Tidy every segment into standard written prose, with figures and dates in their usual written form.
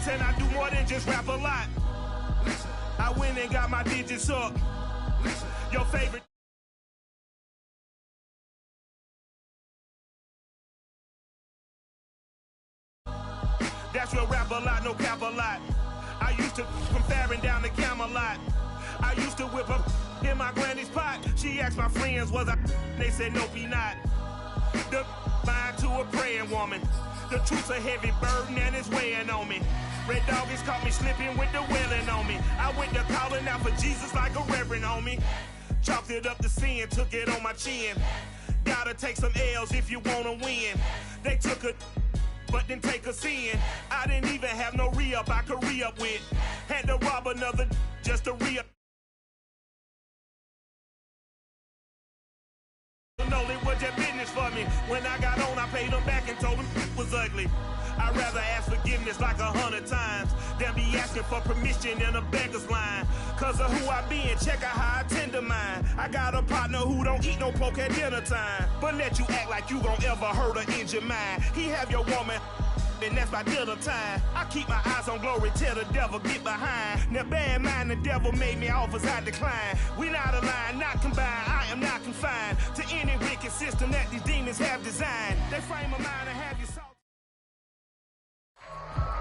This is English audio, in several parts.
and I do more than just rap a lot. I went and got my digits up. Your favorite. That's real rap a lot, no cap a lot. I used to from Farron down to Camelot. I used to whip up in my granny's pot. She asked my friends, was I? They said, nope, he not. The mind to a praying woman. The truth's a heavy burden and it's weighing on me. Red doggies caught me slipping with the wailing on me. I went to calling out for Jesus like a reverend on me. Chalked it up to sin, took it on my chin. Gotta take some L's if you wanna win. They took a but didn't take a sin. I didn't even have no re-up I could re-up with. Had to rob another just to re-up. No, it was their business for me. When I got on, I paid them back and told them it was ugly. I'd rather ask forgiveness like 100 times than be asking for permission in a beggar's line. Cause of who I be and check out how I tend to mine. I got a partner who don't eat no pork at dinner time, but let you act like you gon' ever hurt or injure mine. He have your woman and that's by dinner time. I keep my eyes on glory, tell the devil get behind. Now bear in mind the devil made me offers I decline. We not aligned, not combined, I am not confined to any wicked system that these demons have designed. They frame a mind and have you so.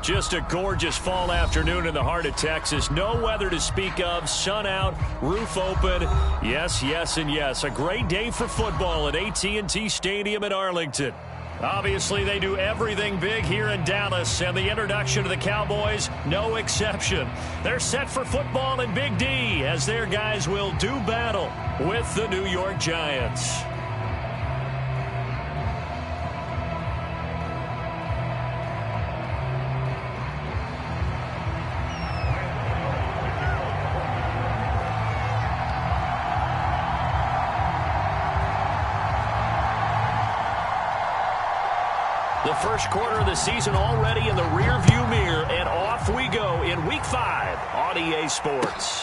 Just a gorgeous fall afternoon in the heart of Texas. No weather to speak of. Sun out, roof open. Yes, yes, and yes. A great day for football at AT&T Stadium in Arlington. Obviously, they do everything big here in Dallas, and the introduction to the Cowboys, no exception. They're set for football in Big D as their guys will do battle with the New York Giants. The first quarter of the season already in the rearview mirror, and off we go in Week 5 on EA Sports.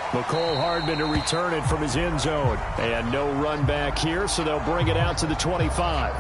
McCole Hardman to return it from his end zone. And no run back here, so they'll bring it out to the 25.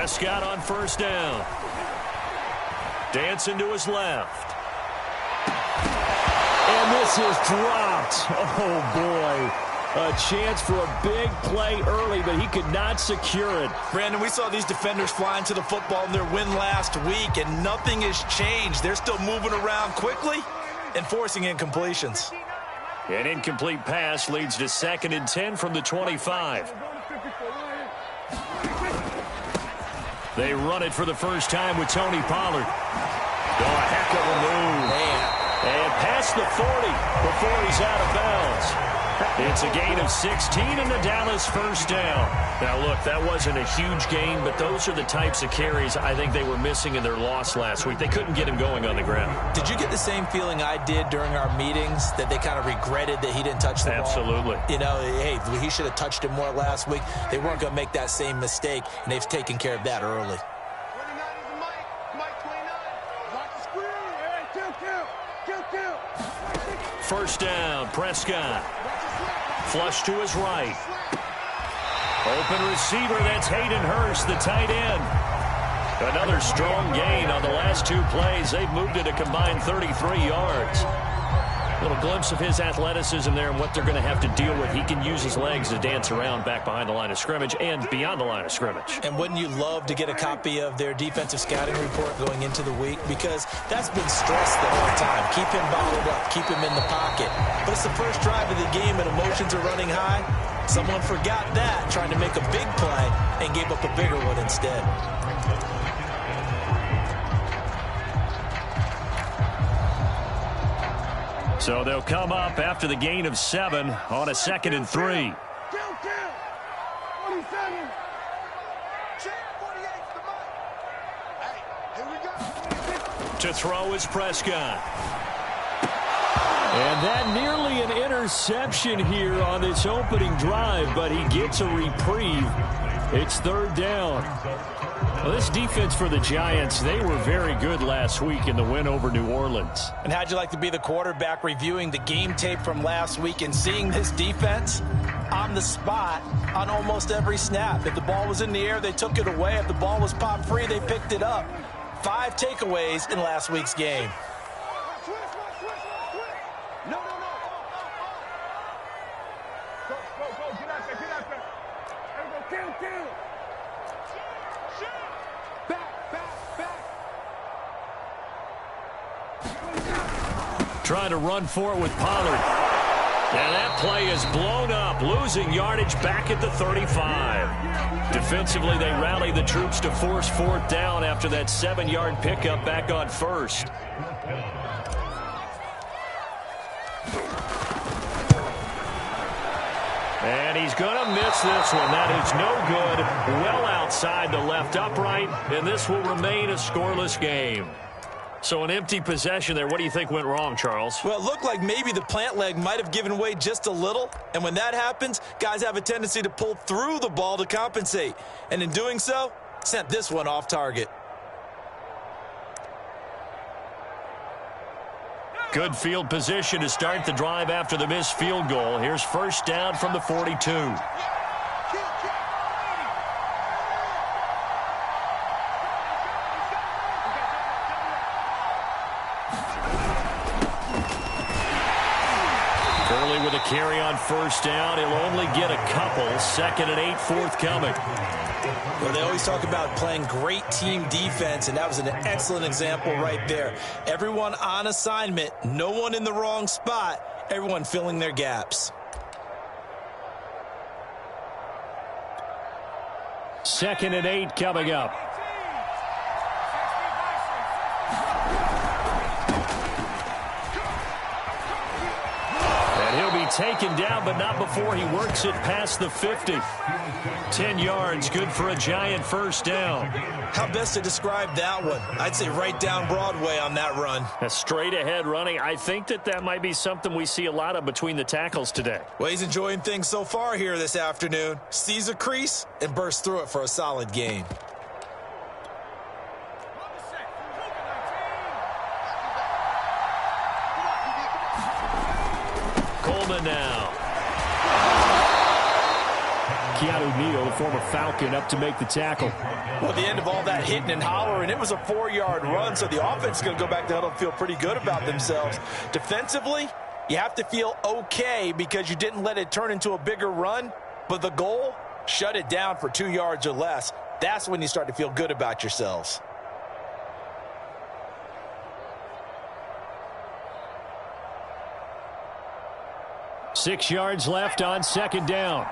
Prescott on first down. Dancing to his left. And this is dropped. Oh, boy. A chance for a big play early, but he could not secure it. Brandon, we saw these defenders flying to the football in their win last week, and nothing has changed. They're still moving around quickly and forcing incompletions. An incomplete pass leads to 2nd and 10 from the 25. They run it for the first time with Tony Pollard. Oh, a heck of a move. And past the 40 before he's out of bounds. It's a gain of 16 and the Dallas first down. Now, look, that wasn't a huge gain, but those are the types of carries I think they were missing in their loss last week. They couldn't get him going on the ground. Did you get the same feeling I did during our meetings, that they kind of regretted that he didn't touch the ball? Absolutely. You know, hey, he should have touched it more last week. They weren't going to make that same mistake, and they've taken care of that early. First down, Prescott. Flush to his right. Open receiver, that's Hayden Hurst, the tight end. Another strong gain on the last 2 plays. They've moved it a combined 33 yards. A little glimpse of his athleticism there and what they're going to have to deal with. He can use his legs to dance around back behind the line of scrimmage and beyond the line of scrimmage. And wouldn't you love to get a copy of their defensive scouting report going into the week? Because that's been stressed the whole time. Keep him bottled up. Keep him in the pocket. But it's the first drive of the game and emotions are running high. Someone forgot that, trying to make a big play, and gave up a bigger one instead. So they'll come up after the gain of 7 on a 2nd and 3. To throw is Prescott. And that nearly an interception here on this opening drive, but he gets a reprieve. It's 3rd down. Well, this defense for the Giants, they were very good last week in the win over New Orleans. And how'd you like to be the quarterback reviewing the game tape from last week and seeing this defense on the spot on almost every snap? If the ball was in the air, they took it away. If the ball was popped free, they picked it up. 5 takeaways in last week's game. Trying to run for it with Pollard. And that play is blown up, losing yardage back at the 35. Defensively, they rally the troops to force 4th down after that 7-yard pickup back on 1st. And he's going to miss this one. That is no good. Well outside the left upright, and this will remain a scoreless game. So an empty possession there. What do you think went wrong, Charles? Well, it looked like maybe the plant leg might have given way just a little. And when that happens, guys have a tendency to pull through the ball to compensate. And in doing so, sent this one off target. Good field position to start the drive after the missed field goal. Here's 1st down from the 42. With a carry on 1st down, he'll only get a couple. 2nd and 8 forthcoming. Well, they always talk about playing great team defense, and that was an excellent example right there. Everyone on assignment, no one in the wrong spot, everyone filling their gaps. 2nd and 8 coming up. Taken down, but not before he works it past the 50. 10 yards, good for a Giant 1st down. How best to describe that one? I'd say right down Broadway on that run. A straight ahead running. I think that might be something we see a lot of between the tackles today. Well, he's enjoying things so far here this afternoon. Sees a crease and bursts through it for a solid gain. Now. Keanu Neal, the former Falcon, up to make the tackle. Well, at the end of all that hitting and hollering, it was a 4-yard run, so the offense is going to go back to huddle and feel pretty good about themselves. Defensively, you have to feel okay because you didn't let it turn into a bigger run, but the goal, shut it down for 2 yards or less. That's when you start to feel good about yourselves. Six yards left on 2nd down.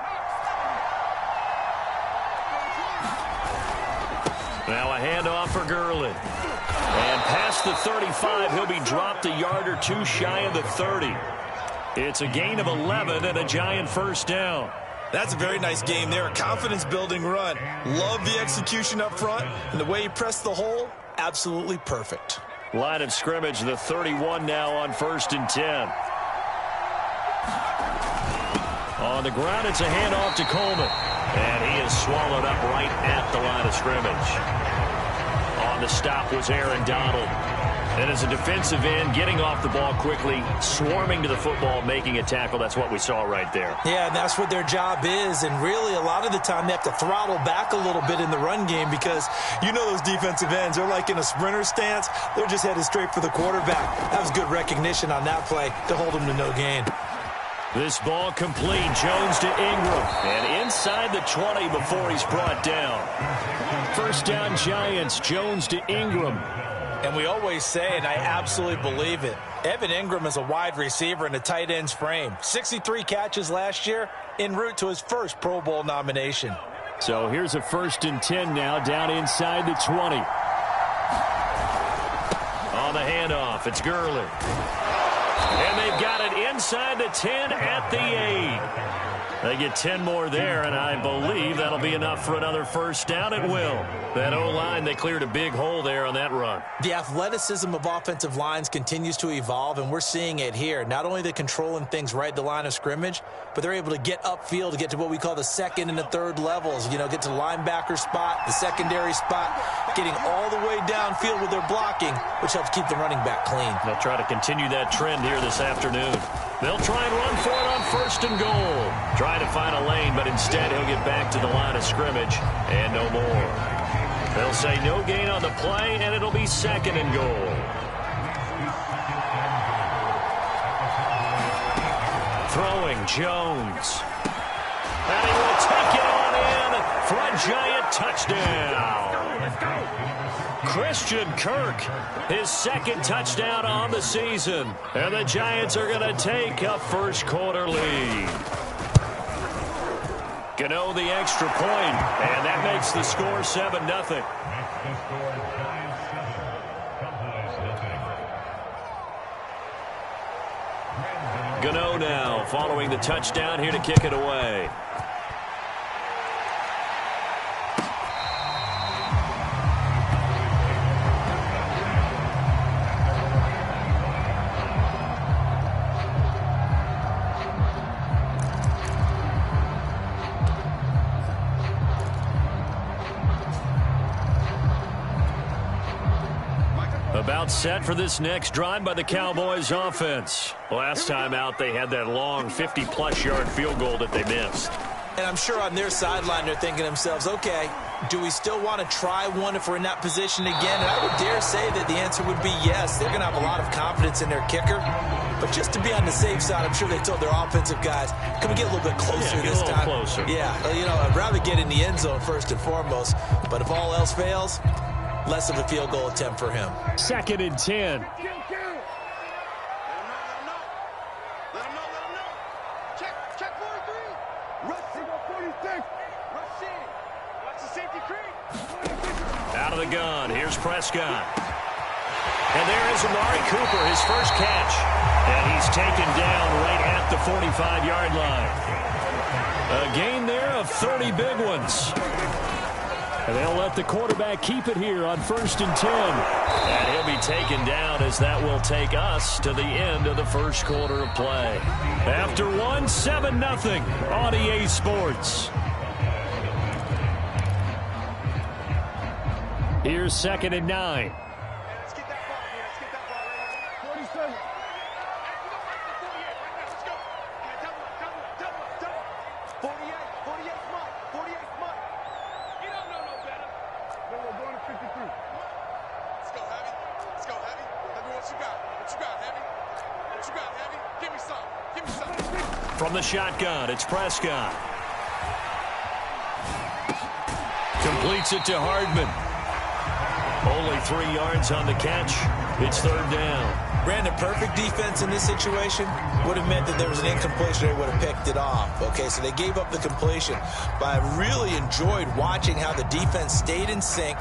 Now a handoff for Gurley. And past the 35, he'll be dropped a yard or 2 shy of the 30. It's a gain of 11 and a Giant 1st down. That's a very nice game there. A confidence-building run. Love the execution up front. And the way he pressed the hole, absolutely perfect. Line of scrimmage, the 31 now on 1st and 10. On the ground, it's a handoff to Coleman. And he is swallowed up right at the line of scrimmage. On the stop was Aaron Donald. And as a defensive end, getting off the ball quickly, swarming to the football, making a tackle, that's what we saw right there. Yeah, and that's what their job is. And really, a lot of the time, they have to throttle back a little bit in the run game because you know those defensive ends, they're like in a sprinter stance. They're just headed straight for the quarterback. That was good recognition on that play to hold them to no gain. This ball complete. Jones to Ingram. And inside the 20 before he's brought down. First down, Giants. Jones to Ingram. And we always say, and I absolutely believe it, Evan Ingram is a wide receiver in a tight end's frame. 63 catches last year, en route to his first Pro Bowl nomination. So here's a 1st and 10 now, down inside the 20. On the handoff, it's Gurley. And they've got it inside the 10 at the 8. They get 10 more there, and I believe that'll be enough for another first down. It will. That O-line, they cleared a big hole there on that run. The athleticism of offensive lines continues to evolve, and we're seeing it here. Not only they're controlling things right at the line of scrimmage, but they're able to get upfield to get to what we call the second and the third levels. You know, get to the linebacker spot, the secondary spot, getting all the way downfield with their blocking, which helps keep the running back clean. They'll try to continue that trend here this afternoon. They'll try and run for it on 1st and goal. Trying to find a lane, but instead he'll get back to the line of scrimmage and no more. They'll say no gain on the play, and it'll be 2nd and goal. Throwing Jones. And he will take it on in for a Giant touchdown. Christian Kirk, his 2nd touchdown on the season. And the Giants are going to take a first quarter lead. Gano the extra point, and that makes the score 7-0. Gano now following the touchdown here to kick it away. About set for this next drive by the Cowboys offense. Last time out, they had that long 50-plus yard field goal that they missed. And I'm sure on their sideline, they're thinking to themselves, okay, do we still want to try one if we're in that position again? And I would dare say that the answer would be yes. They're going to have a lot of confidence in their kicker. But just to be on the safe side, I'm sure they told their offensive guys, can we get a little bit closer this time? Closer. Yeah, you know, I'd rather get in the end zone first and foremost. But if all else fails, less of a field goal attempt for him. 2nd and 10. Out of the gun. Here's Prescott. And there is Amari Cooper, his first catch. And he's taken down right at the 45-yard line. A gain there of 30 big ones. And they'll let the quarterback keep it here on 1st and 10. And he'll be taken down as that will take us to the end of the first quarter of play. After one, 7-0 on EA Sports. Here's 2nd and 9. Let's get that ball here. Let's get that ball right here. 47. Let's go. Double. 48 smart. 48 smart. You don't know no better. We're going to 53. Let's go, Heavy. Let's go, Heavy. Heavy, what you got? What you got, Heavy? What you got, Heavy? Give me some. Give me some. From the shotgun, it's Prescott. Completes it to Hardman. Only 3 yards on the catch. It's 3rd down. Brandon, perfect defense in this situation would have meant that there was an incompletion. They would have picked it off. Okay, so they gave up the completion. But I really enjoyed watching how the defense stayed in sync,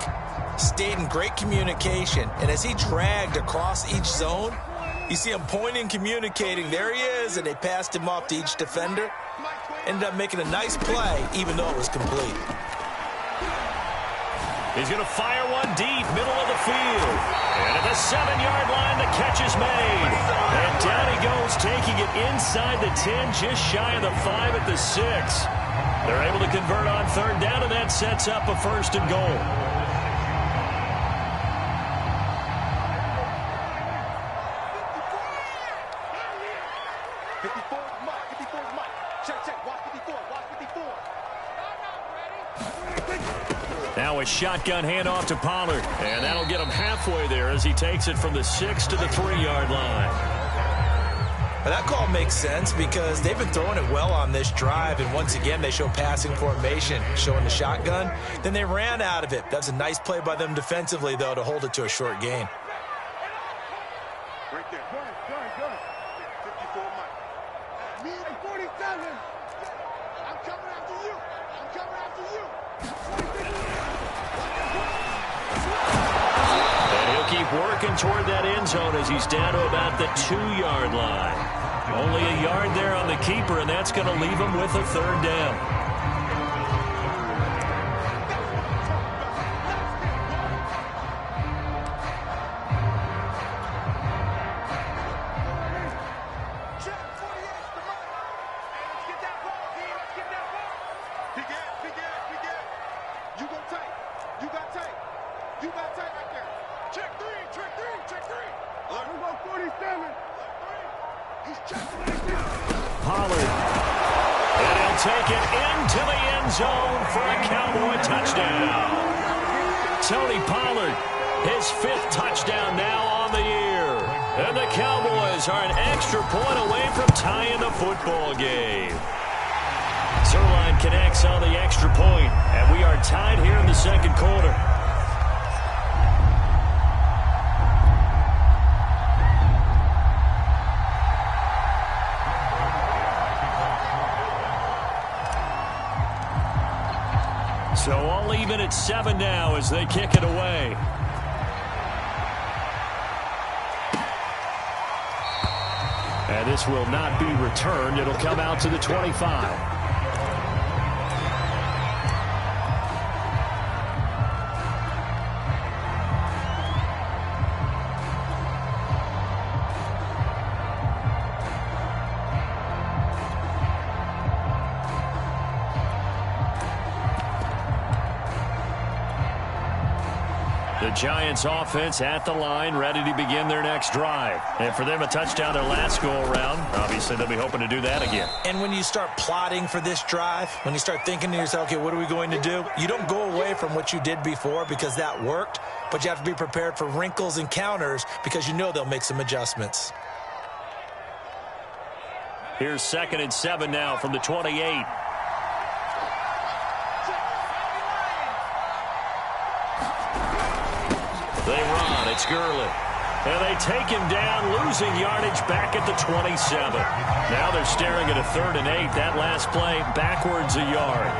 stayed in great communication. And as he dragged across each zone, you see him pointing, communicating. There he is, and they passed him off to each defender. Ended up making a nice play, even though it was complete. He's going to fire one deep, middle of the field. And at the 7-yard line, the catch is made. And down he goes, taking it inside the 10, just shy of the 5 at the 6. They're able to convert on 3rd down, and that sets up a 1st and goal. 54's Mike. 54's Mike. Check. Watch 54. Watch 54. Now a shotgun handoff to Pollard. And that'll get him halfway there as he takes it from the 6 to the 3-yard line. Well, that call makes sense because they've been throwing it well on this drive, and once again they show passing formation, showing the shotgun. Then they ran out of it. That's a nice play by them defensively, though, to hold it to a short gain. Right there. Gun. 54 Mike. Me and 47. I'm coming after you. And he'll keep working toward that end zone as he's down to about the 2-yard line. Only a yard there on the keeper, and that's going to leave him with a 3rd down. Pollard. And he'll take it into the end zone for a Cowboy touchdown. Tony Pollard, his 5th touchdown now on the year. And the Cowboys are an extra point away from tying the football game. Zerline connects on the extra point, and we are tied here in the 2nd quarter. So all even at 7 now as they kick it away. And this will not be returned. It'll come out to the 25. The Giants offense at the line, ready to begin their next drive. And for them, a touchdown their last go-around. Obviously, they'll be hoping to do that again. And when you start plotting for this drive, when you start thinking to yourself, okay, what are we going to do? You don't go away from what you did before because that worked, but you have to be prepared for wrinkles and counters because you know they'll make some adjustments. Here's 2nd and 7 now from the 28. They run. It's Gurley. And they take him down, losing yardage back at the 27. Now they're staring at a 3rd and 8. That last play backwards a yard.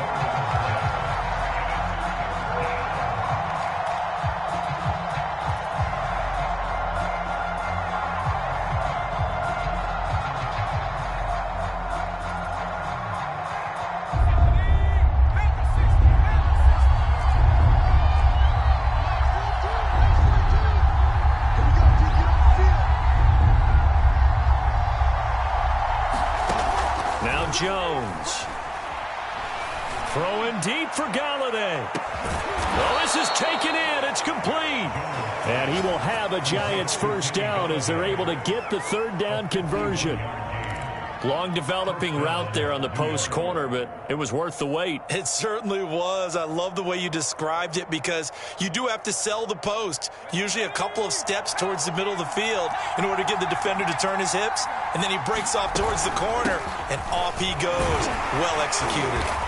Jones. Throwing deep for Galladay. Well, this is taken in. It's complete. And he will have a Giants 1st down as they're able to get the 3rd down conversion. Long developing route there on the post corner, but it was worth the wait. It certainly was. I love the way you described it because you do have to sell the post. Usually a couple of steps towards the middle of the field in order to get the defender to turn his hips. And then he breaks off towards the corner, and off he goes. Well executed.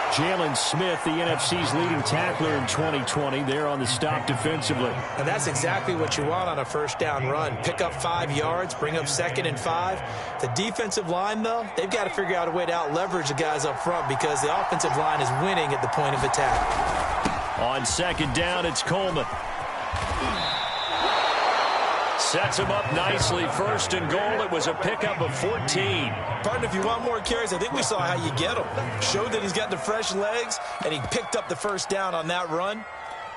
Jalen Smith, the NFC's leading tackler in 2020, there on the stop defensively. And that's exactly what you want on a 1st down run. Pick up 5 yards, bring up 2nd and 5. The defensive line, though, they've got to figure out a way to out-leverage the guys up front because the offensive line is winning at the point of attack. On 2nd down, it's Coleman. Sets him up nicely. 1st and goal. It was a pickup of 14. Partner, if you want more carries, I think we saw how you get him. Showed that he's got the fresh legs, and he picked up the 1st down on that run.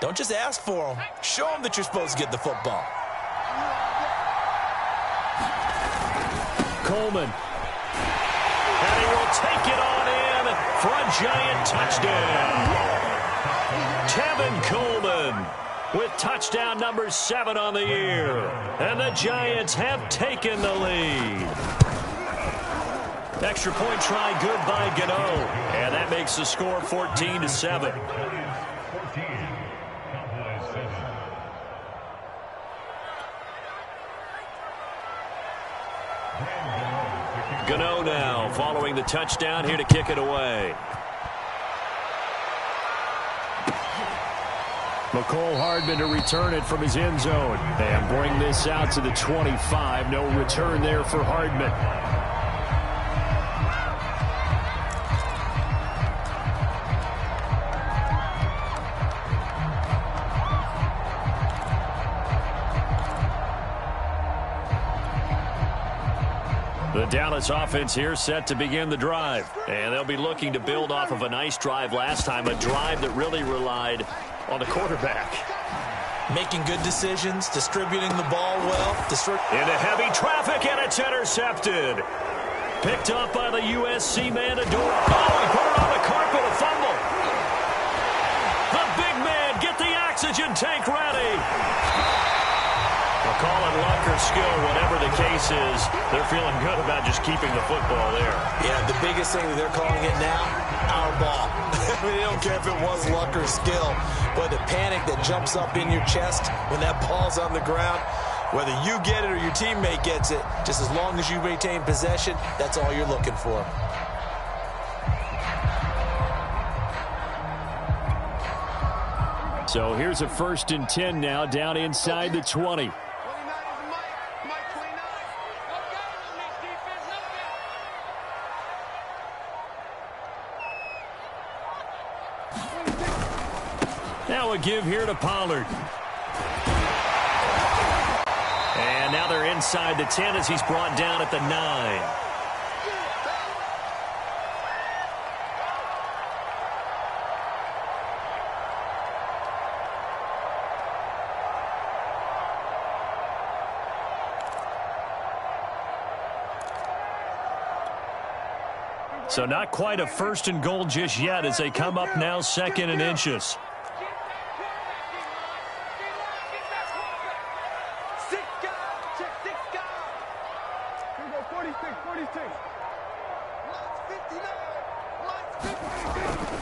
Don't just ask for him. Show him that you're supposed to get the football. Coleman. And he will take it on in for a Giant touchdown. Tevin Coleman. with touchdown number 7 on the year. And the Giants have taken the lead. Extra point try good by Gano. And that makes the score 14-7. Gano now following the touchdown here to kick it away. McCole Hardman to return it from his end zone. And bring this out to the 25. No return there for Hardman. The Dallas offense here set to begin the drive. And they'll be looking to build off of a nice drive last time, a drive that really relied on the quarterback. Making good decisions, distributing the ball well. Into heavy traffic, and it's intercepted. Picked up by the USC man, Adore. Oh, he put it on the carpet, a fumble. The big man, get the oxygen tank ready. We'll call it luck or skill, whatever the case is. They're feeling good about just keeping the football there. Yeah, the biggest thing that they're calling it now, our ball. I mean, they don't care if it was luck or skill, but the panic that jumps up in your chest when that ball's on the ground, whether you get it or your teammate gets it, just as long as you maintain possession, that's all you're looking for. So here's a 1st and 10 now, down inside the 20. Now a give here to Pollard. And now they're inside the 10 as he's brought down at the 9. So not quite a 1st and goal just yet as they come up now 2nd and inches.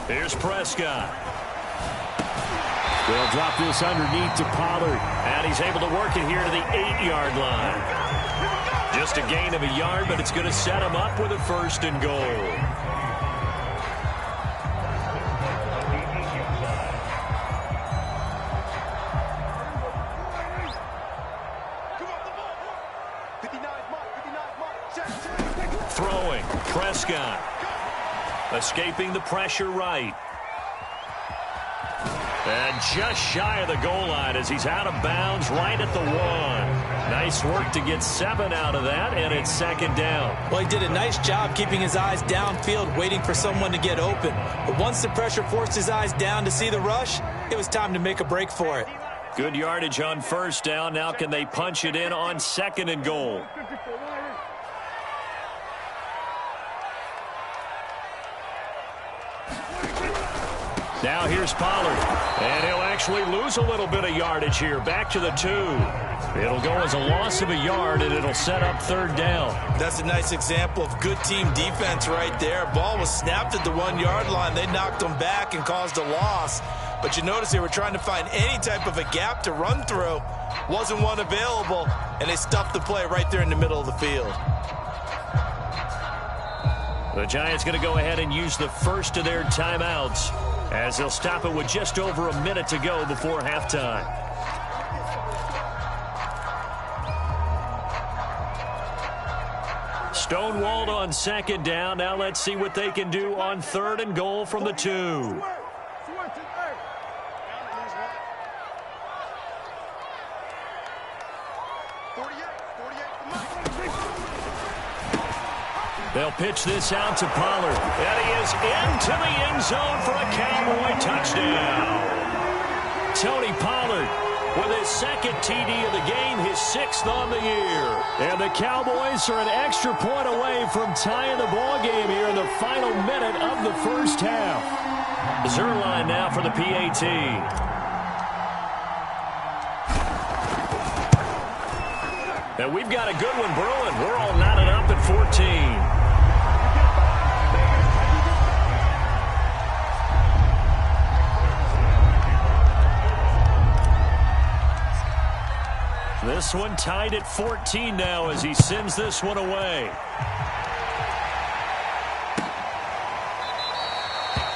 Here's Prescott. They'll drop this underneath to Pollard. And he's able to work it here to the 8-yard line. Just a gain of a yard, but it's going to set him up with a 1st and goal. Throwing, Prescott. Escaping the pressure right. And just shy of the goal line as he's out of bounds right at the 1. Nice work to get 7 out of that, and it's 2nd down. Well, he did a nice job keeping his eyes downfield, waiting for someone to get open. But once the pressure forced his eyes down to see the rush, it was time to make a break for it. Good yardage on 1st down. Now can they punch it in on 2nd and goal? Now here's Pollard, and he'll actually lose a little bit of yardage here. Back to the 2. It'll go as a loss of a yard, and it'll set up 3rd down. That's a nice example of good team defense right there. Ball was snapped at the 1-yard line. They knocked them back and caused a loss. But you notice they were trying to find any type of a gap to run through. Wasn't one available, and they stuffed the play right there in the middle of the field. The Giants going to go ahead and use the first of their timeouts, as they'll stop it with just over a minute to go before halftime. Stonewalled on 2nd down. Now let's see what they can do on 3rd and goal from the 2. They'll pitch this out to Pollard. And he is into the end zone for a Cowboy touchdown. Tony Pollard with his 2nd TD of the game, his 6th on the year. And the Cowboys are an extra point away from tying the ball game here in the final minute of the 1st half. Zerline now for the PAT. And we've got a good one brewing. We're all knotted up at 14. This one tied at 14 now as he sends this one away.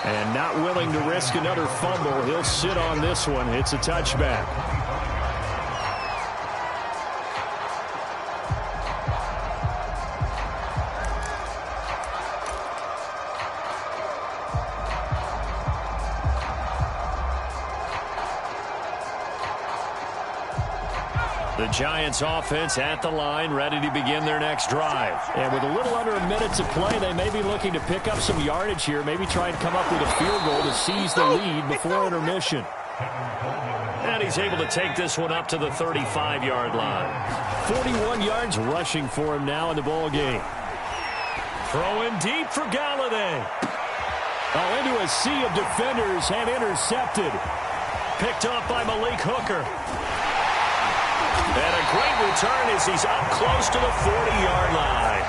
And not willing to risk another fumble, he'll sit on this one. It's a touchback. The Giants offense at the line, ready to begin their next drive. And with a little under a minute to play, they may be looking to pick up some yardage here, maybe try and come up with a field goal to seize the lead before intermission. And he's able to take this one up to the 35-yard line. 41 yards rushing for him now in the ball game. Throwing deep for Galladay. Oh, into a sea of defenders and intercepted. Picked off by Malik Hooker. And a great return as he's up close to the 40-yard line.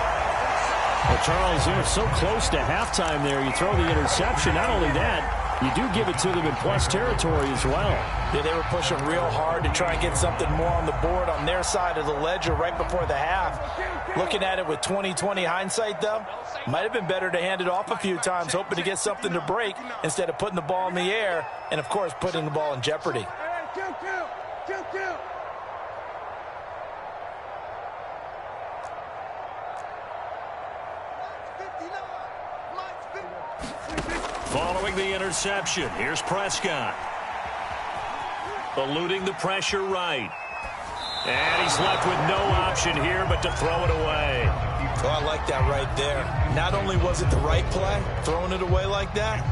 Well, Charles, you're so close to halftime there. You throw the interception. Not only that, you do give it to them in plus territory as well. Yeah, they were pushing real hard to try and get something more on the board on their side of the ledger right before the half. Looking at it with 20/20 hindsight, though, might have been better to hand it off a few times, hoping to get something to break instead of putting the ball in the air and, of course, putting the ball in jeopardy. Following the interception, here's Prescott. Eluding the pressure right. And he's left with no option here but to throw it away. Oh, I like that right there. Not only was it the right play, throwing it away like that,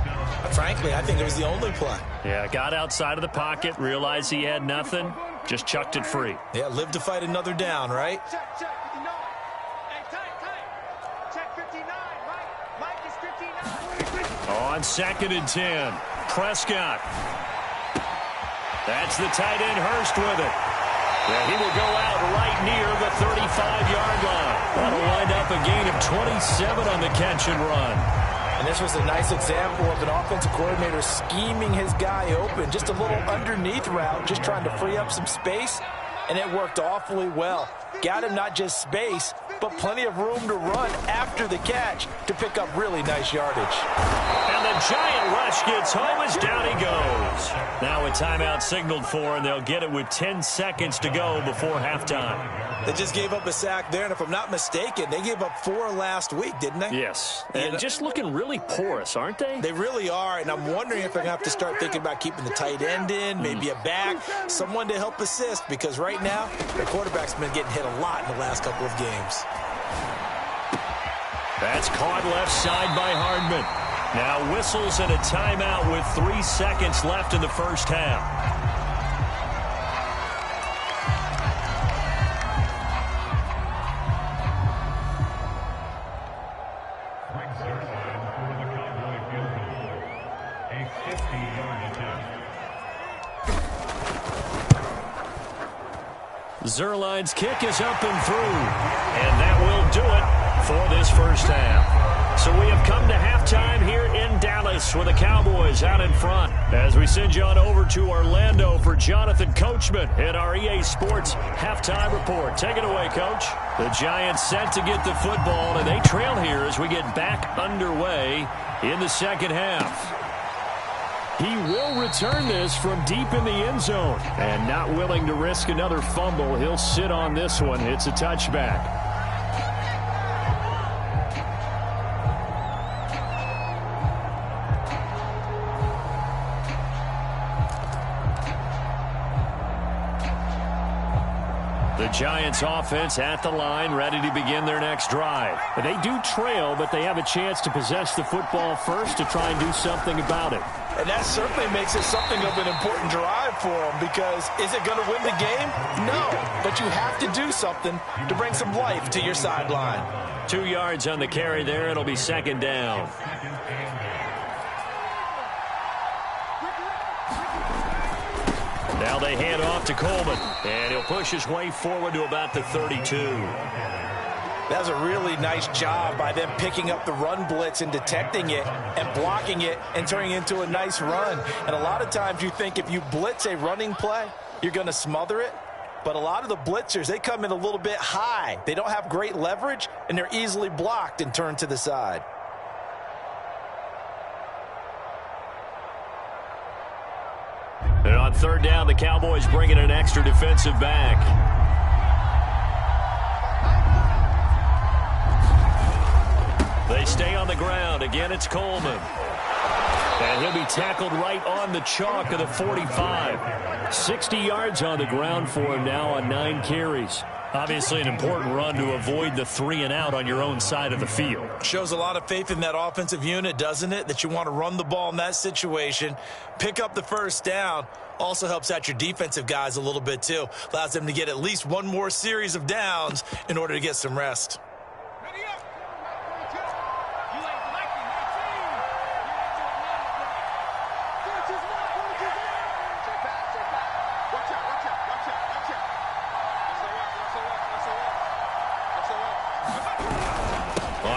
but frankly, I think it was the only play. Yeah, got outside of the pocket, realized he had nothing, just chucked it free. Yeah, live to fight another down, right? Check 59. Hey, check 59, right? Mike is 59. On 2nd and 10, Prescott. That's the tight end Hurst with it. Yeah, he will go out right near the 35-yard line. That'll wind up a gain of 27 on the catch and run. And this was a nice example of an offensive coordinator scheming his guy open. Just a little underneath route, just trying to free up some space, and it worked awfully well. Got him not just space, but plenty of room to run after the catch to pick up really nice yardage. And the giant rush gets home as down he goes. Now a timeout signaled for, and they'll get it with 10 seconds to go before halftime. They just gave up a sack there, and if I'm not mistaken, they gave up 4 last week, didn't they? Yes, and just looking really porous, aren't they? They really are, and I'm wondering if they're going to have to start thinking about keeping the tight end in, maybe a back, someone to help assist, because right now, their quarterback's been getting hit a lot in the last couple of games. That's caught left side by Hardman. Now whistles and a timeout with 3 seconds left in the first half. Zerline's kick is up and through. And that will do it for this first half. So we have come to halftime here in Dallas with the Cowboys out in front. As we send you on over to Orlando for Jonathan Coachman at our EA Sports Halftime Report. Take it away, Coach. The Giants set to get the football, and they trail here as we get back underway in the second half. He will return this from deep in the end zone. And not willing to risk another fumble, he'll sit on this one. It's a touchback. The Giants offense at the line, ready to begin their next drive. They do trail, but they have a chance to possess the football first to try and do something about it. And that certainly makes it something of an important drive for them, because is it going to win the game? No, but you have to do something to bring some life to your sideline. 2 yards on the carry there. It'll be second down. Now they hand off to Coleman, and he'll push his way forward to about the 32. That was a really nice job by them picking up the run blitz and detecting it and blocking it and turning it into a nice run. And a lot of times you think if you blitz a running play, you're going to smother it. But a lot of the blitzers, they come in a little bit high. They don't have great leverage, and they're easily blocked and turned to the side. And on third down, the Cowboys bring in an extra defensive back. They stay on the ground. Again, it's Coleman. And he'll be tackled right on the chalk of the 45. 60 yards on the ground for him now on 9 carries. Obviously an important run to avoid the 3 and out on your own side of the field. Shows a lot of faith in that offensive unit, doesn't it? That you want to run the ball in that situation. Pick up the first down. Also helps out your defensive guys a little bit too. Allows them to get at least one more series of downs in order to get some rest.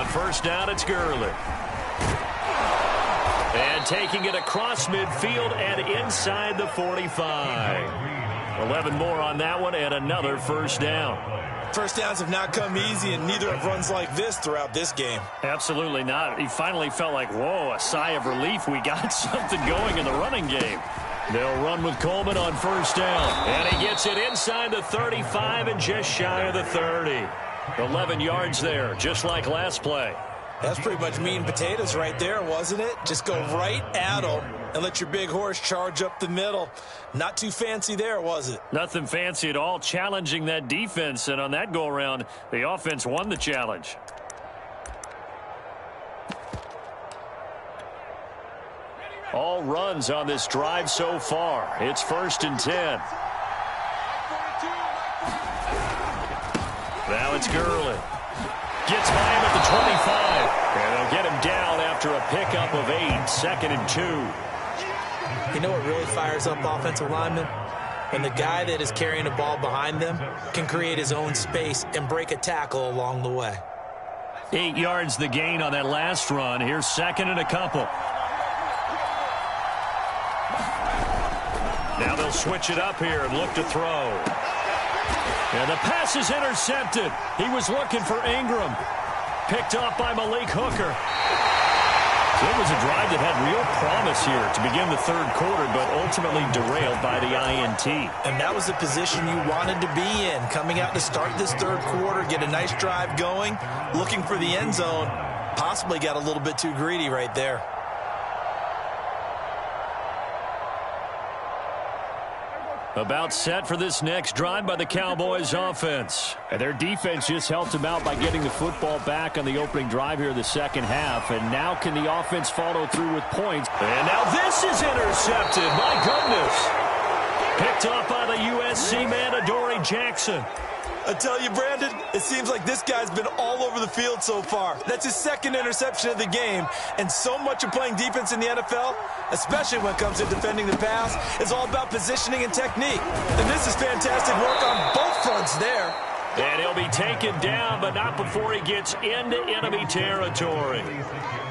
First down, it's Gurley. And taking it across midfield and inside the 45. 11 more on that one and another first down. First downs have not come easy, and neither have runs like this throughout this game. Absolutely not. He finally felt like, whoa, a sigh of relief. We got something going in the running game. They'll run with Coleman on first down. And he gets it inside the 35 and just shy of the 30. 11 yards there, just like last play. That's pretty much meat and potatoes right there, wasn't it? Just go right at them and let your big horse charge up the middle. Not too fancy there, was it? Nothing fancy at all, challenging that defense. And on that go-around, the offense won the challenge. All runs on this drive so far. It's 1st and 10. Now it's Gurley. Gets by him at the 25. And they'll get him down after a pickup of 8. 2nd and 2. You know what really fires up offensive linemen? When the guy that is carrying the ball behind them can create his own space and break a tackle along the way. 8 yards the gain on that last run. Here's 2nd and a couple. Now they'll switch it up here and look to throw. And the pass is intercepted. He was looking for Ingram. Picked off by Malik Hooker. So it was a drive that had real promise here to begin the third quarter, but ultimately derailed by the INT. And that was the position you wanted to be in. Coming out to start this third quarter, get a nice drive going, looking for the end zone. Possibly got a little bit too greedy right there. About set for this next drive by the Cowboys offense. And their defense just helped them out by getting the football back on the opening drive here in the second half. And now can the offense follow through with points? And now this is intercepted. My goodness. Picked up by the USC man, Adoree Jackson. I tell you, Brandon, it seems like this guy's been all over the field so far. That's his 2nd interception of the game. And so much of playing defense in the NFL, especially when it comes to defending the pass, is all about positioning and technique. And this is fantastic work on both fronts there. And he'll be taken down, but not before he gets into enemy territory.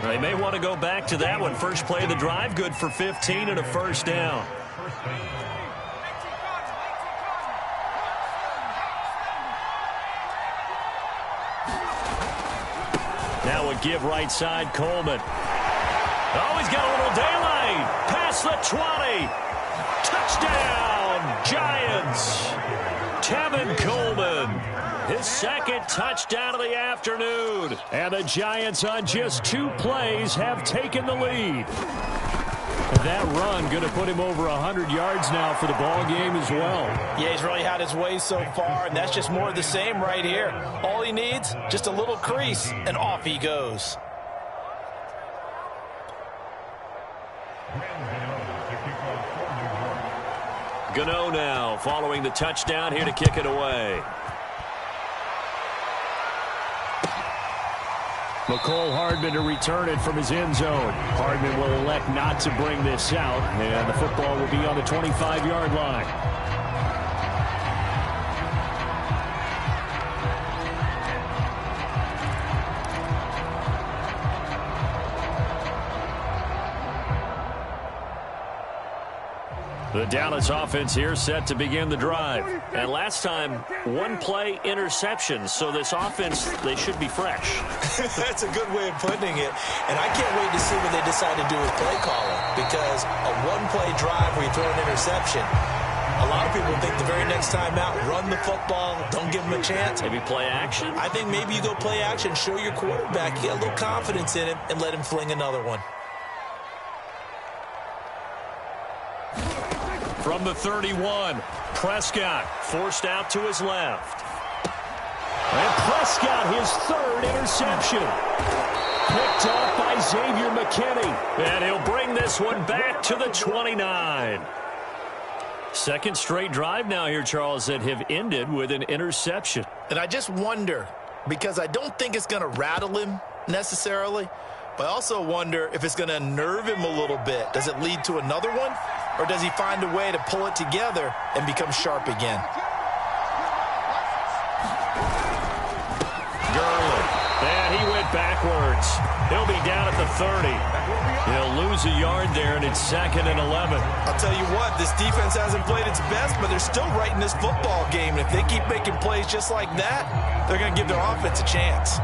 They may want to go back to that one. First play of the drive, good for 15 and a first down. Now a give right side, Coleman. Oh, he's got a little daylight. Past the 20. Touchdown, Giants. Tevin Coleman. His 2nd touchdown of the afternoon. And the Giants on just 2 plays have taken the lead. That run going to put him over 100 yards now for the ball game as well. Yeah, he's really had his way so far, and that's just more of the same right here. All he needs, just a little crease, and off he goes. Gano now following the touchdown here to kick it away. McCole Hardman to return it from his end zone. Hardman will elect not to bring this out, and the football will be on the 25-yard line. The Dallas offense here set to begin the drive. And last time, one-play interception. So this offense, they should be fresh. That's a good way of putting it. And I can't wait to see what they decide to do with play calling. Because a one-play drive where you throw an interception, a lot of people think the very next time out, run the football, don't give them a chance. Maybe play action? I think maybe you go play action, show your quarterback, you get a little confidence in him, and let him fling another one. From the 31, Prescott forced out to his left. And Prescott, his third interception. Picked up by Xavier McKinney. And he'll bring this one back to the 29. Second straight drive now here, Charles, that have ended with an interception. And I just wonder, because I don't think it's going to rattle him necessarily, but I also wonder if it's going to unnerve him a little bit. Does it lead to another one? Or does he find a way to pull it together and become sharp again? Gurley. And he went backwards. He'll be down at the 30. He'll lose a yard there, and it's 2nd and 11. I'll tell you what, this defense hasn't played its best, but they're still right in this football game. And if they keep making plays just like that, they're going to give their offense a chance.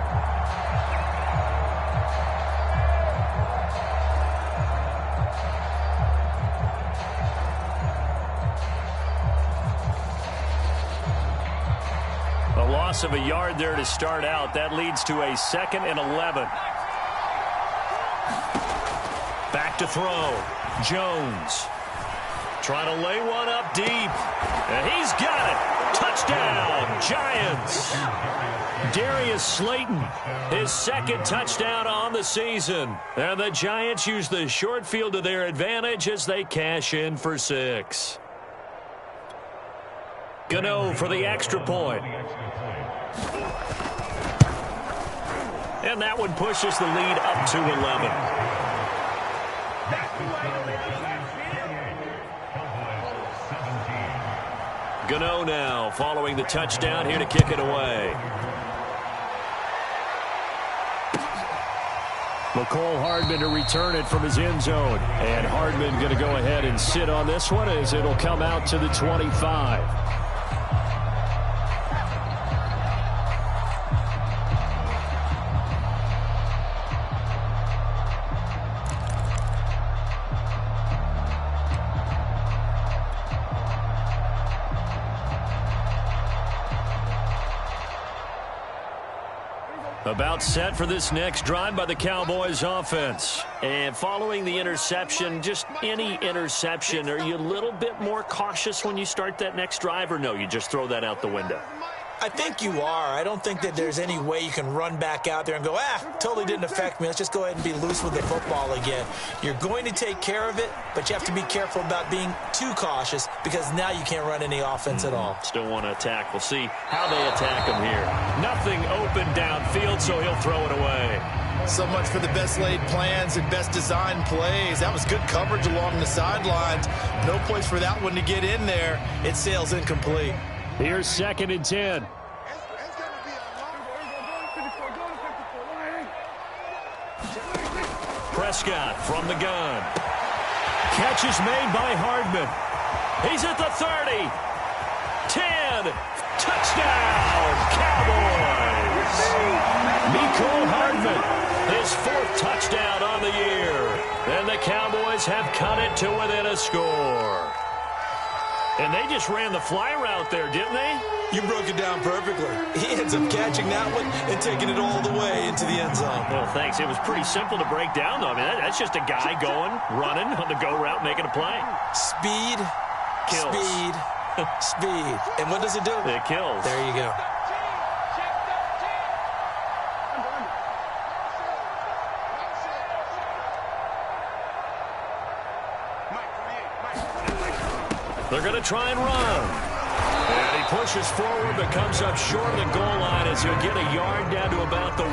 Loss of a yard there to start out. That leads to a 2nd and 11. Back to throw. Jones. Trying to lay one up deep. And he's got it. Touchdown, Giants. Darius Slayton, his 2nd touchdown on the season. And the Giants use the short field to their advantage as they cash in for 6. Gano for the extra point. And that one pushes the lead up to 11. Gano now following the touchdown here to kick it away. McCole Hardman to return it from his end zone. And Hardman going to go ahead and sit on this one as it'll come out to the 25. About set for this next drive by the Cowboys offense. And following the interception, just any interception, are you a little bit more cautious when you start that next drive, or no, you just throw that out the window? I think you are. I don't think that there's any way you can run back out there and go, totally didn't affect me. Let's just go ahead and be loose with the football again. You're going to take care of it, but you have to be careful about being too cautious because now you can't run any offense at all. Still want to attack. We'll see how they attack him here. Nothing open downfield, so he'll throw it away. So much for the best laid plans and best designed plays. That was good coverage along the sidelines. No place for that one to get in there. It sails incomplete. Here's 2nd and 10. Prescott from the gun. Catch is made by Hardman. He's at the 30. 10. Touchdown, Cowboys. Mecole Hardman, his 4th touchdown on the year. And the Cowboys have cut it to within a score. And they just ran the fly route there, didn't they? You broke it down perfectly. He ends up catching that one and taking it all the way into the end zone. Well, thanks. It was pretty simple to break down, though. I mean, that's just a guy going, running on the go route, making a play. Speed, kills. Speed, speed. And what does it do? It kills. There you go. They're going to try and run. And he pushes forward but comes up short of the goal line as he'll get a yard down to about the 1.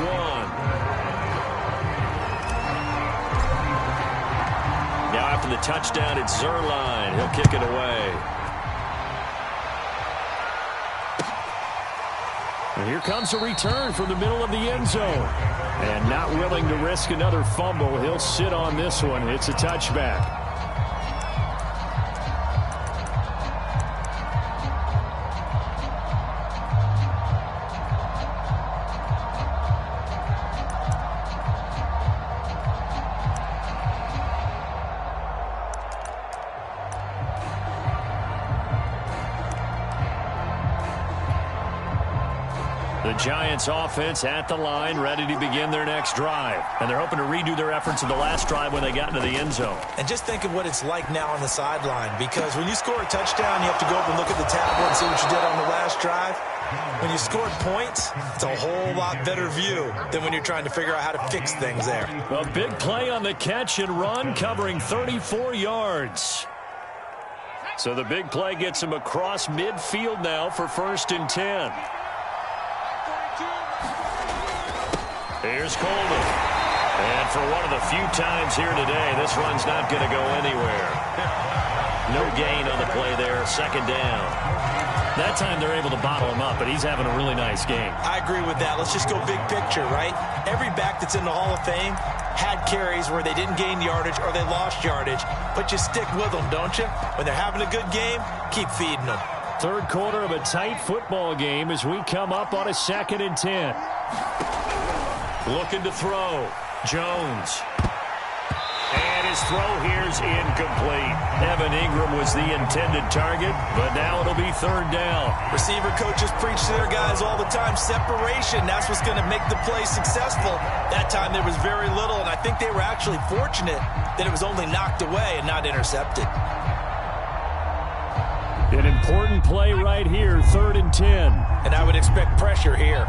the touchdown, it's Zerline. He'll kick it away. And here comes a return from the middle of the end zone. And not willing to risk another fumble, he'll sit on this one. It's a touchback. The Giants offense at the line, ready to begin their next drive. And they're hoping to redo their efforts in the last drive when they got into the end zone. And just think of what it's like now on the sideline, because when you score a touchdown, you have to go up and look at the tablet and see what you did on the last drive. When you scored points, it's a whole lot better view than when you're trying to figure out how to fix things there. A big play on the catch and run, covering 34 yards. So the big play gets him across midfield now for 1st and 10. Here's Coleman. And for one of the few times here today, this run's not going to go anywhere. No gain on the play there, 2nd down. That time they're able to bottle him up, but he's having a really nice game. I agree with that. Let's just go big picture, right? Every back that's in the Hall of Fame had carries where they didn't gain yardage or they lost yardage, but you stick with them, don't you? When they're having a good game, keep feeding them. 3rd quarter of a tight football game as we come up on a 2nd and 10. Looking to throw. Jones. And his throw here's incomplete. Evan Ingram was the intended target, but now it'll be 3rd down. Receiver coaches preach to their guys all the time. Separation, that's what's going to make the play successful. That time there was very little, and I think they were actually fortunate that it was only knocked away and not intercepted. An important play right here, 3rd and 10. And I would expect pressure here.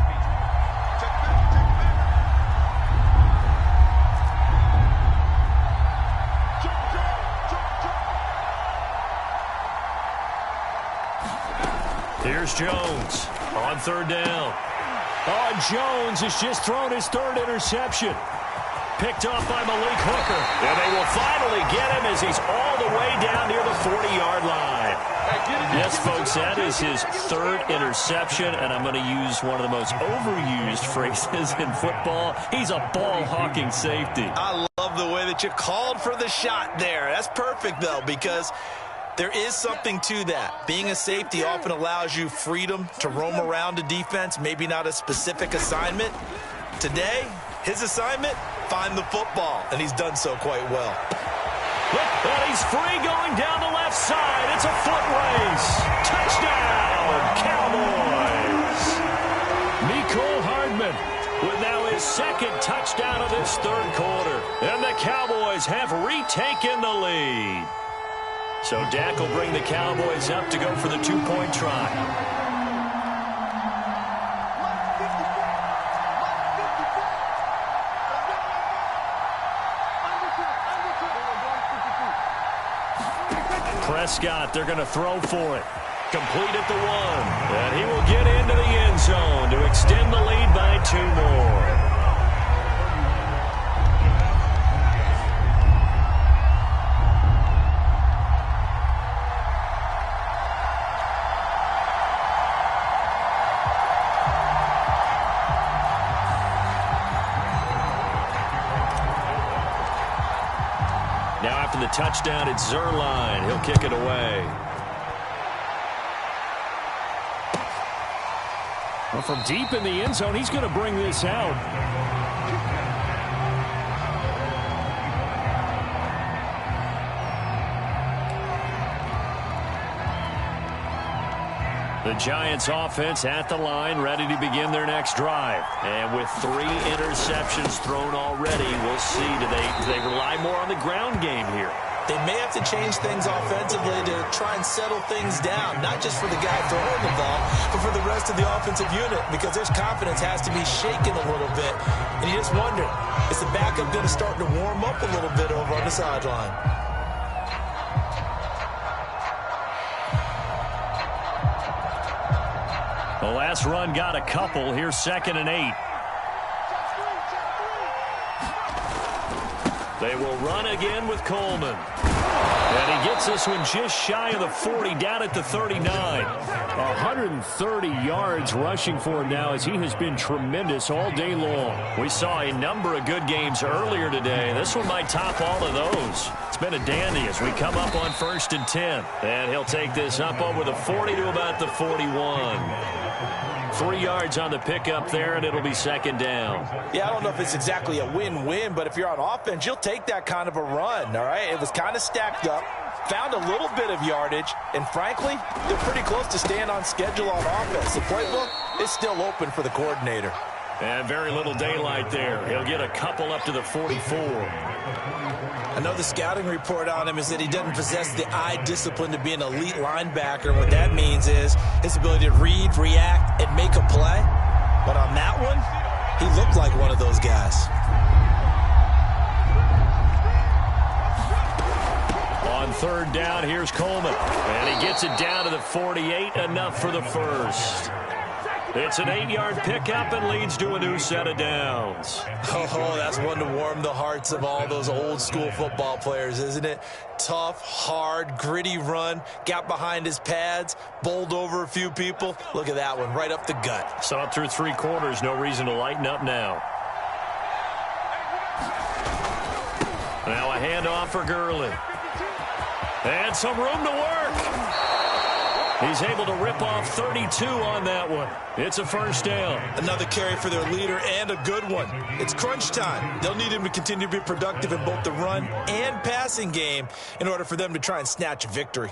Here's Jones on 3rd down. Oh, Jones has just thrown his 3rd interception. Picked off by Malik Hooker. And they will finally get him as he's all the way down near the 40-yard line. Yes, folks, that is his 3rd interception, and I'm going to use one of the most overused phrases in football. He's a ball-hawking safety. I love the way that you called for the shot there. That's perfect, though, because there is something to that. Being a safety often allows you freedom to roam around a defense, maybe not a specific assignment. Today, his assignment, find the football, and he's done so quite well. And he's free going down the left side. It's a foot race. Touchdown, Cowboys. Mecole Hardman with now his 2nd touchdown of this 3rd quarter. And the Cowboys have retaken the lead. So Dak will bring the Cowboys up to go for the 2-point try. Prescott, they're going to throw for it. Complete at the 1. And he will get into the end zone to extend the lead by 2 more. Now after the touchdown, it's Zerline. He'll kick it away. Well, from deep in the end zone, he's going to bring this out. The Giants offense at the line, ready to begin their next drive. And with 3 interceptions thrown already, we'll see, do they rely more on the ground game here? They may have to change things offensively to try and settle things down, not just for the guy throwing the ball, but for the rest of the offensive unit, because their confidence has to be shaken a little bit. And you just wonder, is the backup going to start to warm up a little bit over on the sideline? The last run got a couple. Here's 2nd and 8. They will run again with Coleman. And he gets this one just shy of the 40, down at the 39. 130 yards rushing for him now, as he has been tremendous all day long. We saw a number of good games earlier today. This one might top all of those. It's been a dandy as we come up on 1st and 10. And he'll take this up over the 40 to about the 41. 3 yards on the pickup there, and it'll be 2nd down. Yeah, I don't know if it's exactly a win-win, but if you're on offense, you'll take that kind of a run, all right? It was kind of stacked up, found a little bit of yardage, and frankly, they're pretty close to staying on schedule on offense. The playbook is still open for the coordinator. And very little daylight there. He'll get a couple up to the 44. I know the scouting report on him is that he doesn't possess the eye discipline to be an elite linebacker. What that means is his ability to read, react, and make a play. But on that one, he looked like one of those guys. On 3rd down, here's Coleman. And he gets it down to the 48, enough for the first. It's an 8-yard pickup and leads to a new set of downs. Oh, that's one to warm the hearts of all those old-school football players, isn't it? Tough, hard, gritty run, got behind his pads, bowled over a few people. Look at that one, right up the gut. So up through 3 quarters, no reason to lighten up now. Now a handoff for Gurley. And some room to work. He's able to rip off 32 on that one. It's a 1st down. Another carry for their leader, and a good one. It's crunch time. They'll need him to continue to be productive in both the run and passing game in order for them to try and snatch a victory.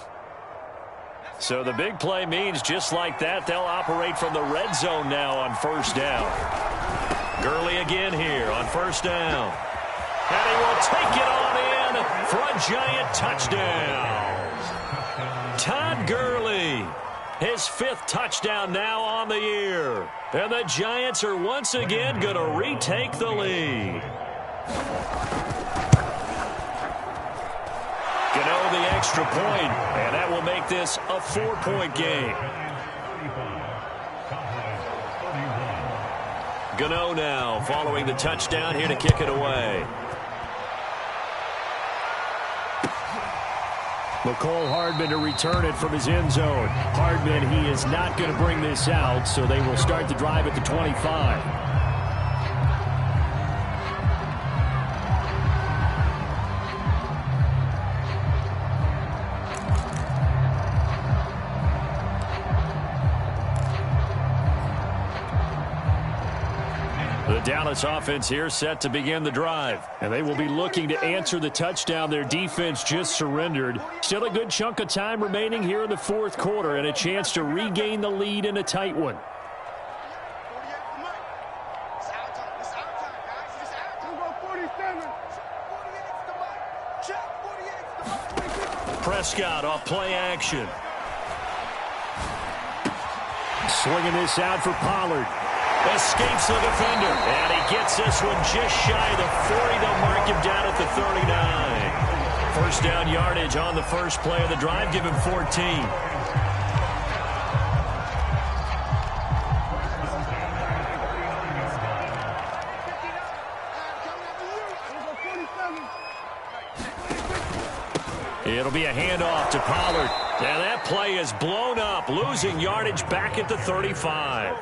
So the big play means just like that, they'll operate from the red zone now on 1st down. Gurley again here on 1st down. And he will take it on in for a giant touchdown. Todd Gurley, his 5th touchdown now on the year. And the Giants are once again going to retake the lead. Gano the extra point, and that will make this a 4-point game. Gano now following the touchdown here to kick it away. McCole Hardman to return it from his end zone. Hardman, he is not going to bring this out, so they will start the drive at the 25. The Dallas offense here set to begin the drive. And they will be looking to answer the touchdown their defense just surrendered. Still a good chunk of time remaining here in the 4th quarter and a chance to regain the lead in a tight one. Prescott off play action. Swinging this out for Pollard. Escapes the defender. And he gets this one just shy of the 40. They'll mark him down at the 39. 1st down yardage on the first play of the drive. Give him 14. It'll be a handoff to Pollard. And that play is blown up, losing yardage back at the 35.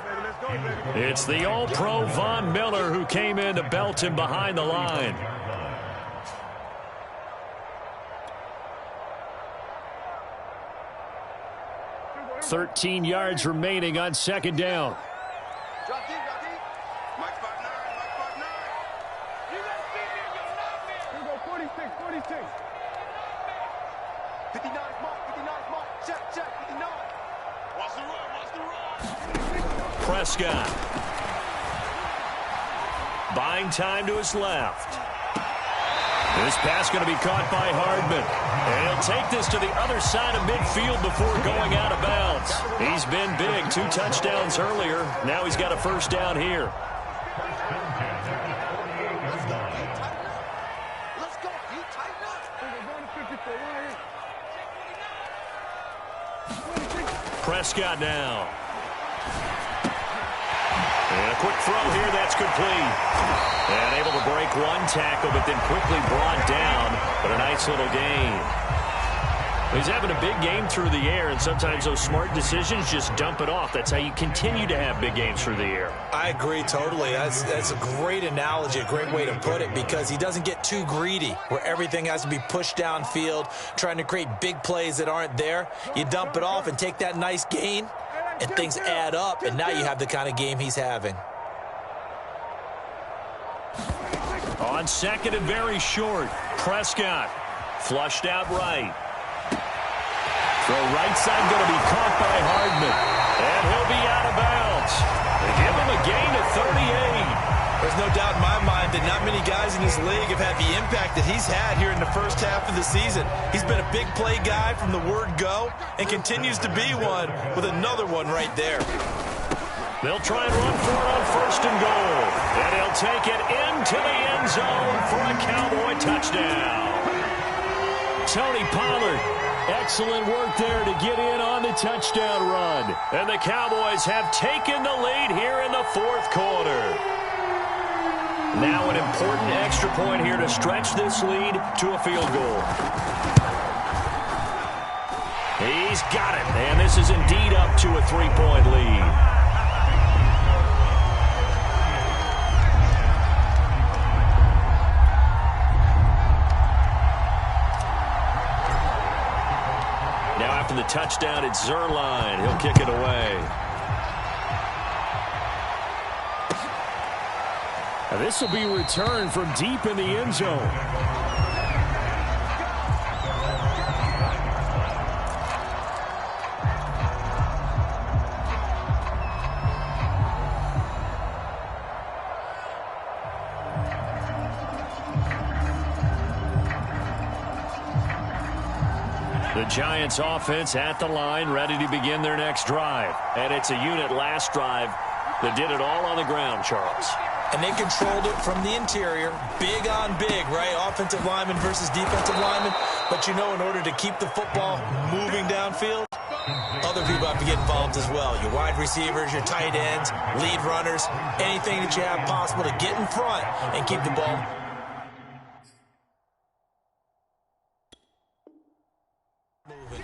It's the All-Pro Von Miller who came in to belt him behind the line. $13 yards remaining on 2nd down. Prescott. Buying time to his left. This pass going to be caught by Hardman. And he'll take this to the other side of midfield before going out of bounds. He's been big. 2 touchdowns earlier. Now he's got a 1st down here. Prescott now. And a quick throw here, that's complete. And able to break one tackle, but then quickly brought down. But a nice little gain. He's having a big game through the air, and sometimes those smart decisions just dump it off. That's how you continue to have big games through the air. I agree totally. That's a great analogy, a great way to put it, because he doesn't get too greedy where everything has to be pushed downfield, trying to create big plays that aren't there. You dump it off and take that nice gain, and things add up, and now you have the kind of game he's having. On second and very short, Prescott flushed out right. Throw right side going to be caught by Hardman. And he'll be out of bounds. They give him a gain of 38. There's no doubt in my mind that not many guys in this league have had the impact that he's had here in the first half of the season. He's been a big play guy from the word go and continues to be one with another one right there. They'll try and run for it on first and goal. And he'll take it into the end zone for a Cowboy touchdown. Tony Pollard. Excellent work there to get in on the touchdown run. And the Cowboys have taken the lead here in the fourth quarter. Now an important extra point here to stretch this lead to a field goal. He's got it. And this is indeed up to a 3-point lead. After the touchdown, it's Zerline. He'll kick it away. Now this will be returned from deep in the end zone. The Giants offense at the line, ready to begin their next drive. And it's a unit last drive that did it all on the ground, Charles. And they controlled it from the interior, big on big, right? Offensive lineman versus defensive lineman. But you know, in order to keep the football moving downfield, other people have to get involved as well. Your wide receivers, your tight ends, lead runners, anything that you have possible to get in front and keep the ball.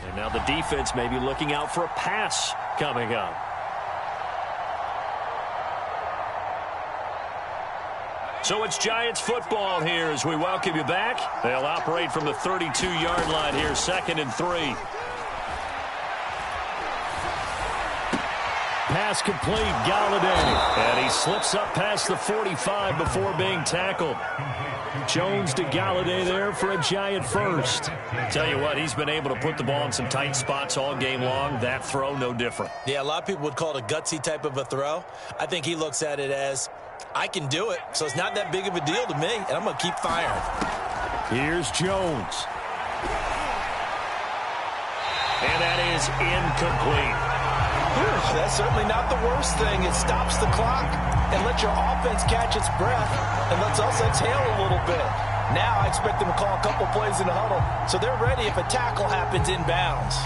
And now the defense may be looking out for a pass coming up. So it's Giants football here as we welcome you back. They'll operate from the 32-yard line here, 2nd and 3. Pass complete, Galladay. And he slips up past the 45 before being tackled. Jones to Galladay there for a Giant first. Tell you what, he's been able to put the ball in some tight spots all game long. That throw, no different. Yeah, a lot of people would call it a gutsy type of a throw. I think he looks at it as, I can do it, so it's not that big of a deal to me, and I'm going to keep firing. Here's Jones. And that is incomplete. That's certainly not the worst thing. It stops the clock and lets your offense catch its breath and lets us exhale a little bit. Now I expect them to call a couple plays in the huddle, so they're ready if a tackle happens inbounds.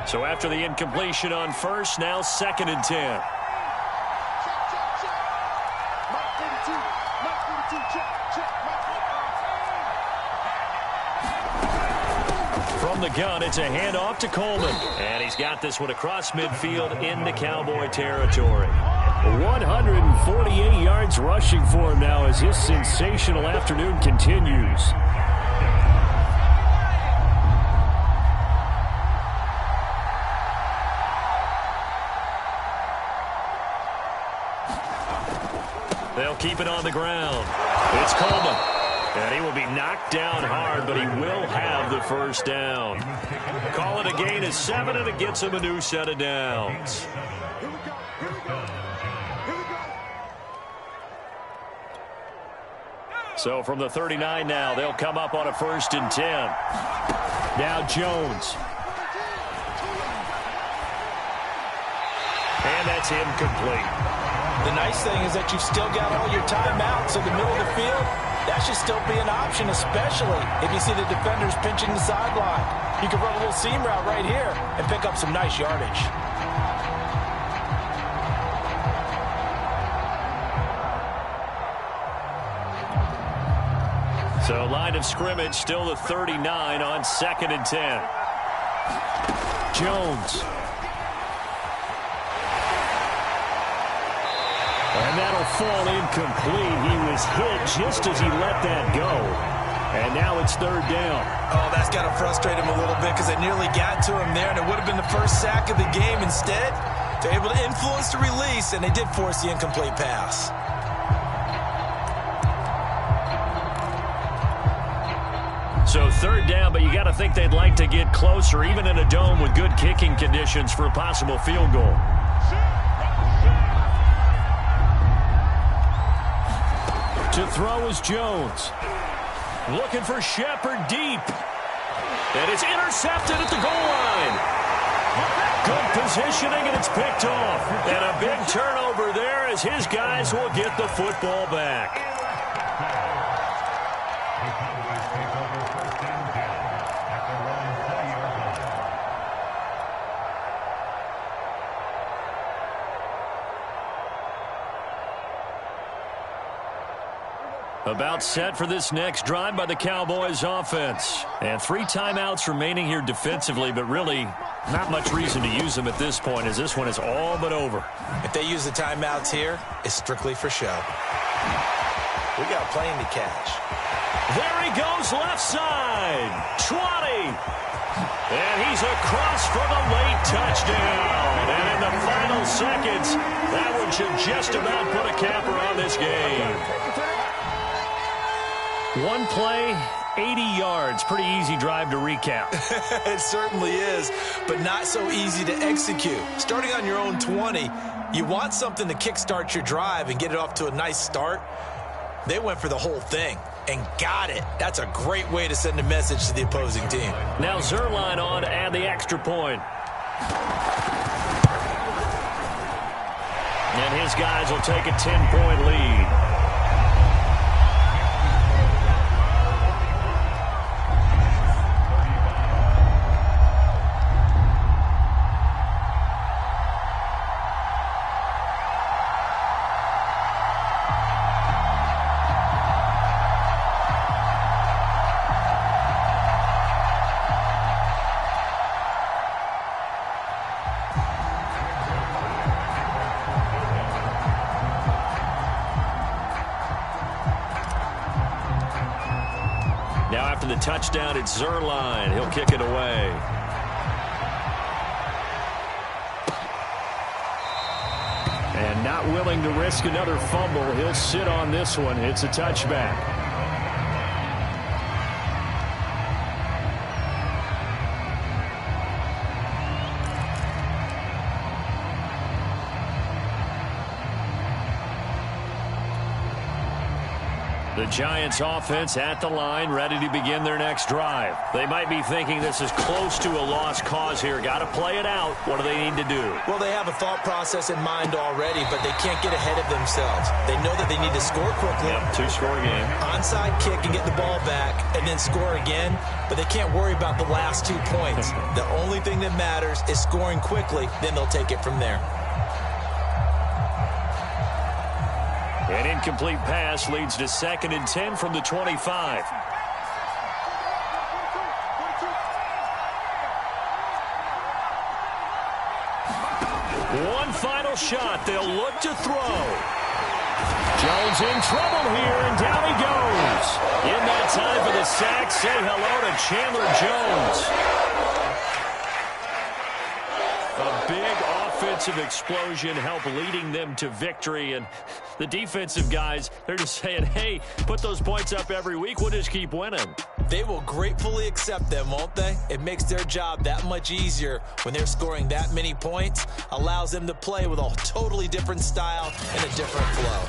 So after the incompletion on first, now 2nd and 10. From the gun, it's a handoff to Coleman. And he's got this one across midfield into Cowboy territory. 148 yards rushing for him now as his sensational afternoon continues. They'll keep it on the ground. It's Coleman. And he will be knocked down hard, but he will have the first down. Call it a gain of 7, and it gets him a new set of downs. So from the 39 now, they'll come up on a 1st and 10. Now Jones. And that's incomplete. The nice thing is that you've still got all your timeouts in the middle of the field. That should still be an option, especially if you see the defenders pinching the sideline. You can run a little seam route right here and pick up some nice yardage. So line of scrimmage still the 39 on 2nd and 10. Jones. And that'll fall incomplete. He was hit just as he let that go. And now it's 3rd down. Oh, that's got to frustrate him a little bit because they nearly got to him there, and it would have been the first sack of the game. Instead, they're able to influence the release, and they did force the incomplete pass. So 3rd down, but you got to think they'd like to get closer, even in a dome with good kicking conditions for a possible field goal. To throw is Jones. Looking for Shepard deep. And it's intercepted at the goal line. Good positioning, and it's picked off. And a big turnover there as his guys will get the football back. About set for this next drive by the Cowboys offense. And 3 timeouts remaining here defensively, but really not much reason to use them at this point as this one is all but over. If they use the timeouts here, it's strictly for show. We got a plane to catch. There he goes left side. 20. And he's across for the late touchdown. And in the final seconds, that one should just about put a capper on this game. One play, 80 yards. Pretty easy drive to recap. It certainly is, but not so easy to execute. Starting on your own 20, you want something to kickstart your drive and get it off to a nice start. They went for the whole thing and got it. That's a great way to send a message to the opposing team. Now Zuerlein on to add the extra point. And his guys will take a 10-point lead. Now after the touchdown, it's Zuerlein. He'll kick it away. And not willing to risk another fumble. He'll sit on this one. It's a touchback. The Giants offense at the line, ready to begin their next drive. They might be thinking this is close to a lost cause here. Got to play it out. What do they need to do? Well, they have a thought process in mind already, but they can't get ahead of themselves. They know that they need to score quickly. Yep, 2-score game. Onside kick and get the ball back and then score again, but they can't worry about the last 2 points. The only thing that matters is scoring quickly, then they'll take it from there. An incomplete pass leads to 2nd and 10 from the 25. One final shot. They'll look to throw. Jones in trouble here, and down he goes. In that time for the sack, say hello to Chandler Jones. A big offensive explosion helped leading them to victory, and the defensive guys, they're just saying, hey, put those points up every week. We'll just keep winning. They will gratefully accept them, won't they? It makes their job that much easier when they're scoring that many points. Allows them to play with a totally different style and a different flow.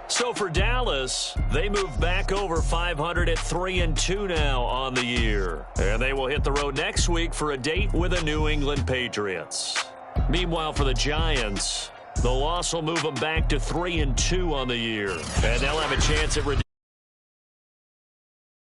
So for Dallas, they move back over 500 at 3-2 now on the year. And they will hit the road next week for a date with the New England Patriots. Meanwhile, for the Giants, The loss will move them back to 3-2 on the year. And they'll have a chance at redeeming